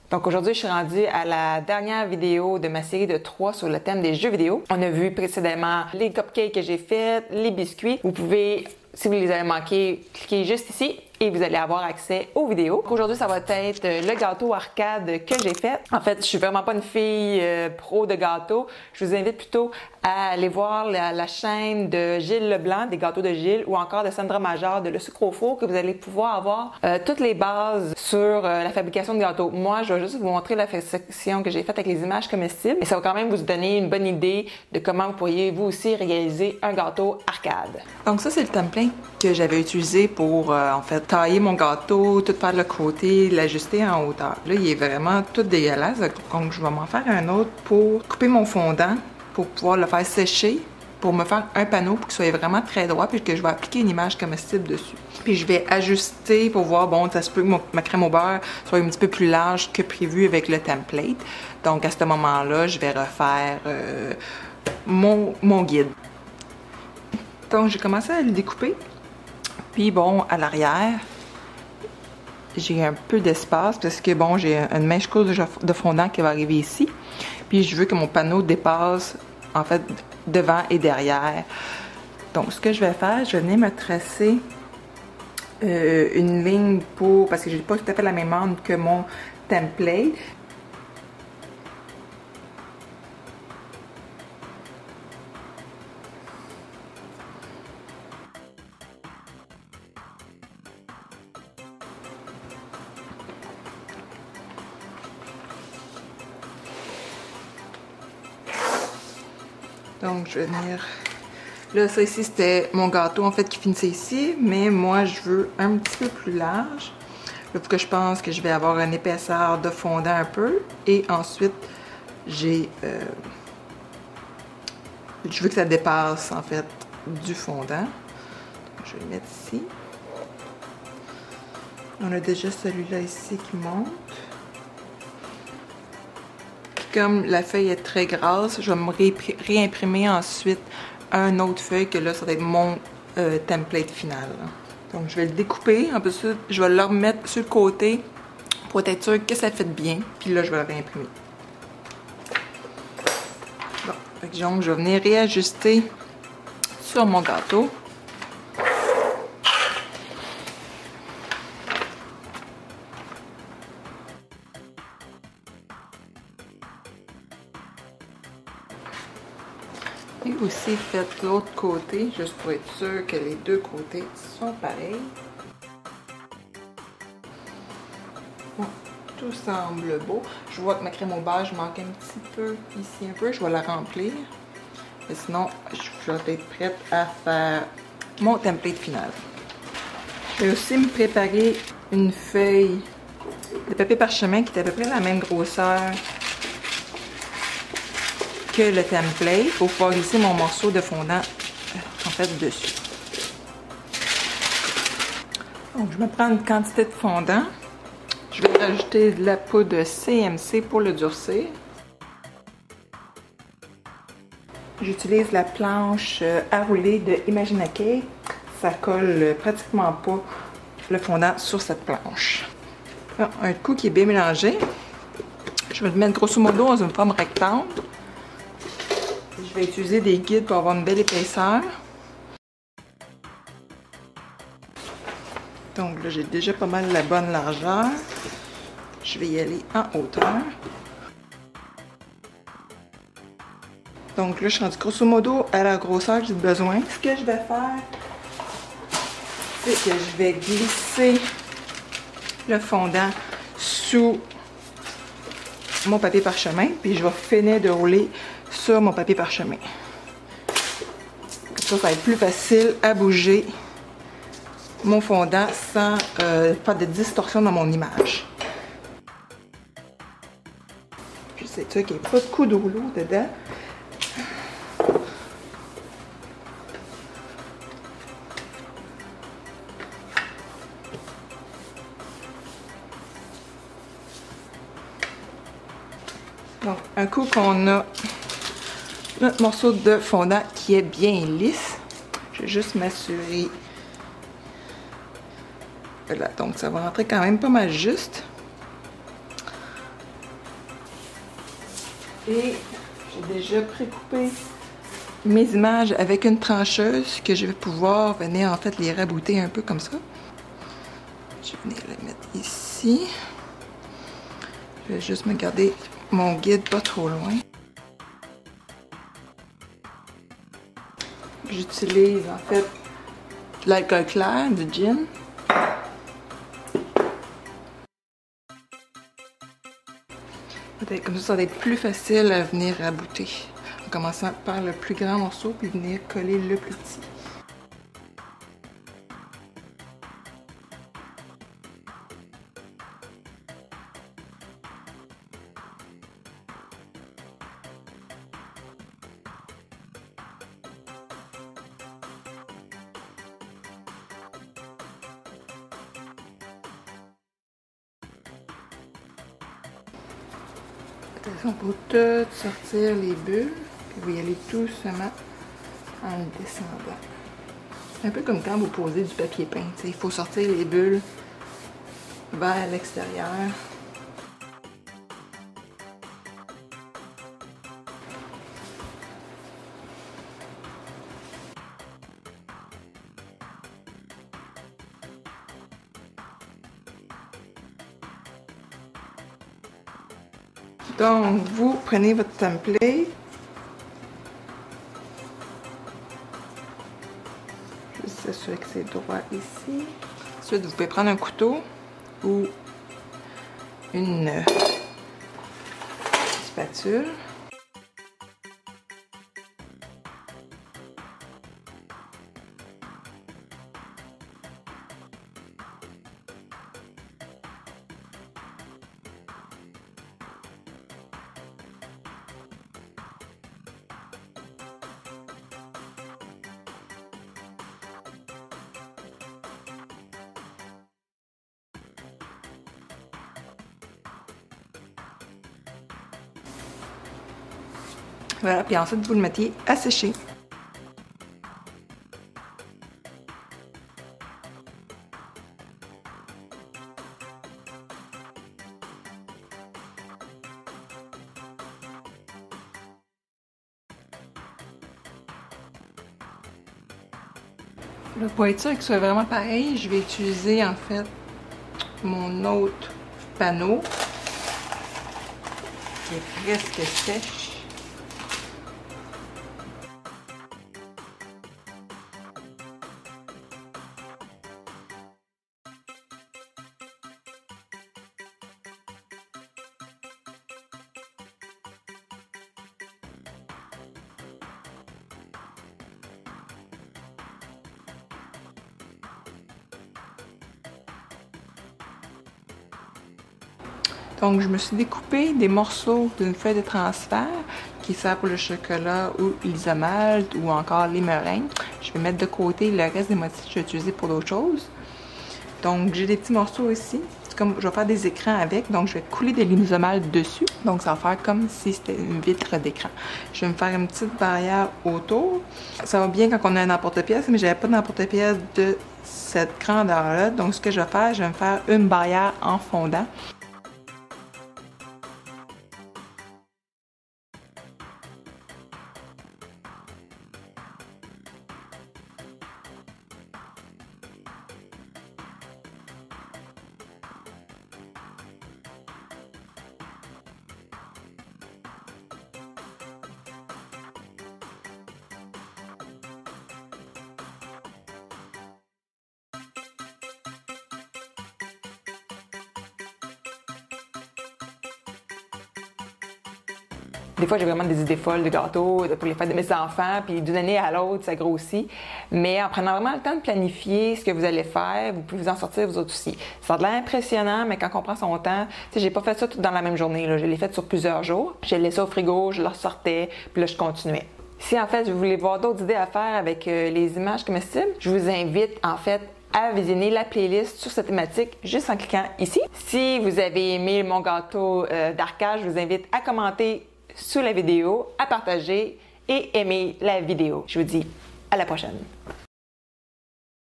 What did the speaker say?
Donc aujourd'hui, je suis rendue à la dernière vidéo de ma série de 3 sur le thème des jeux vidéo. On a vu précédemment les cupcakes que j'ai fait, les biscuits. Vous pouvez, si vous les avez manqués, cliquer juste ici et vous allez avoir accès aux vidéos. Aujourd'hui, ça va être le gâteau arcade que j'ai fait. En fait, je suis vraiment pas une fille pro de gâteaux. Je vous invite plutôt à aller voir la chaîne de Gilles Leblanc, des gâteaux de Gilles, ou encore de Sandra Major, de Le Sucre au Four, que vous allez pouvoir avoir toutes les bases sur la fabrication de gâteaux. Moi, je vais juste vous montrer la section que j'ai faite avec les images comestibles et ça va quand même vous donner une bonne idée de comment vous pourriez vous aussi réaliser un gâteau arcade. Donc ça, c'est le template que j'avais utilisé pour en fait tailler mon gâteau, tout faire le côté, l'ajuster en hauteur. Là, il est vraiment tout dégueulasse, donc je vais m'en faire un autre pour couper mon fondant, pour pouvoir le faire sécher, pour me faire un panneau pour qu'il soit vraiment très droit, puis que je vais appliquer une image comestible dessus. Puis je vais ajuster pour voir, bon, ça se peut que ma crème au beurre soit un petit peu plus large que prévu avec le template. Donc à ce moment-là, je vais refaire mon guide. Donc j'ai commencé à le découper. Puis bon, à l'arrière, j'ai un peu d'espace parce que bon, j'ai une mèche courte de fondant qui va arriver ici. Puis je veux que mon panneau dépasse en fait devant et derrière. Donc ce que je vais faire, je vais venir me tracer une ligne pour, parce que j'ai pas tout à fait la même angle que mon template. Donc, je vais venir... Là, ça ici, c'était mon gâteau, en fait, qui finissait ici. Mais moi, je veux un petit peu plus large. Là, pour que je pense que je vais avoir une épaisseur de fondant un peu. Et ensuite, j'ai... je veux que ça dépasse, en fait, du fondant. Donc, je vais le mettre ici. On a déjà celui-là ici qui monte. Comme la feuille est très grasse, je vais me réimprimer ensuite un autre feuille que là, ça va être mon template final. Donc, je vais le découper. En plus, je vais le remettre sur le côté pour être sûr que ça fait bien. Puis là, je vais le réimprimer. Bon, donc, je vais venir réajuster sur mon gâteau. Et aussi faites l'autre côté, juste pour être sûr que les deux côtés sont pareils. Bon, tout semble beau. Je vois que ma crème au beurre, je manque un petit peu ici un peu. Je vais la remplir. Mais sinon, je vais être prête à faire mon template final. Je vais aussi me préparer une feuille de papier parchemin qui est à peu près la même grosseur que le template pour pouvoir glisser mon morceau de fondant en fait dessus. Donc je me prends une quantité de fondant. Je vais rajouter de la poudre CMC pour le durcir. J'utilise la planche à rouler de Imagine a Cake. Ça colle pratiquement pas le fondant sur cette planche. Alors, un coup qui est bien mélangé, je vais le mettre grosso modo dans une forme rectangle. Je vais utiliser des guides pour avoir une belle épaisseur. Donc là, j'ai déjà pas mal la bonne largeur. Je vais y aller en hauteur. Donc là, je suis rendue grosso modo à la grosseur que j'ai besoin. Ce que je vais faire, c'est que je vais glisser le fondant sous mon papier parchemin, puis je vais finir de rouler sur mon papier parchemin. Comme ça va être plus facile à bouger mon fondant sans faire de distorsion dans mon image. Puis c'est sûr qu'il n'y a pas de coup de rouleau dedans. Donc, un coup qu'on a notre morceau de fondant qui est bien lisse, je vais juste m'assurer. Voilà, donc ça va rentrer quand même pas mal juste. Et j'ai déjà précoupé mes images avec une trancheuse que je vais pouvoir venir en fait les rabouter un peu comme ça. Je vais venir les mettre ici. Je vais juste me garder mon guide pas trop loin. J'utilise en fait de l'alcool clair, du gin. Comme ça va être plus facile à venir rabouter. En commençant par le plus grand morceau puis venir coller le plus petit. Attention pour tout sortir les bulles, puis vous y allez tout doucement en le descendant. C'est un peu comme quand vous posez du papier peint, il faut sortir les bulles vers l'extérieur. Donc, vous prenez votre template. Juste s'assurer que c'est droit ici. Ensuite, vous pouvez prendre un couteau ou une spatule. Voilà, puis ensuite vous le mettiez à sécher. Là, pour être sûr que ce soit vraiment pareil, je vais utiliser en fait mon autre panneau qui est presque sèche. Donc, je me suis découpé des morceaux d'une feuille de transfert qui sert pour le chocolat ou l'isomalte ou encore les meringues. Je vais mettre de côté le reste des motifs que je vais utiliser pour d'autres choses. Donc, j'ai des petits morceaux ici. Comme je vais faire des écrans avec, donc je vais couler de l'isomalte dessus. Donc, ça va faire comme si c'était une vitre d'écran. Je vais me faire une petite barrière autour. Ça va bien quand on a un emporte-pièce, mais j'avais pas d'emporte-pièce de cette grandeur-là. Donc, ce que je vais faire, je vais me faire une barrière en fondant. Des fois, j'ai vraiment des idées folles de gâteaux pour les fêtes de mes enfants, puis d'une année à l'autre, ça grossit. Mais en prenant vraiment le temps de planifier ce que vous allez faire, vous pouvez vous en sortir vous autres aussi. Ça a l'air impressionnant, mais quand on prend son temps, tu sais, j'ai pas fait ça tout dans la même journée, là. Je l'ai fait sur plusieurs jours. Puis je l'ai laissé au frigo, je le ressortais, puis là, je continuais. Si en fait, vous voulez voir d'autres idées à faire avec les images comestibles, je vous invite en fait à visionner la playlist sur cette thématique juste en cliquant ici. Si vous avez aimé mon gâteau d'arcade, je vous invite à commenter sous la vidéo, à partager et aimer la vidéo. Je vous dis à la prochaine.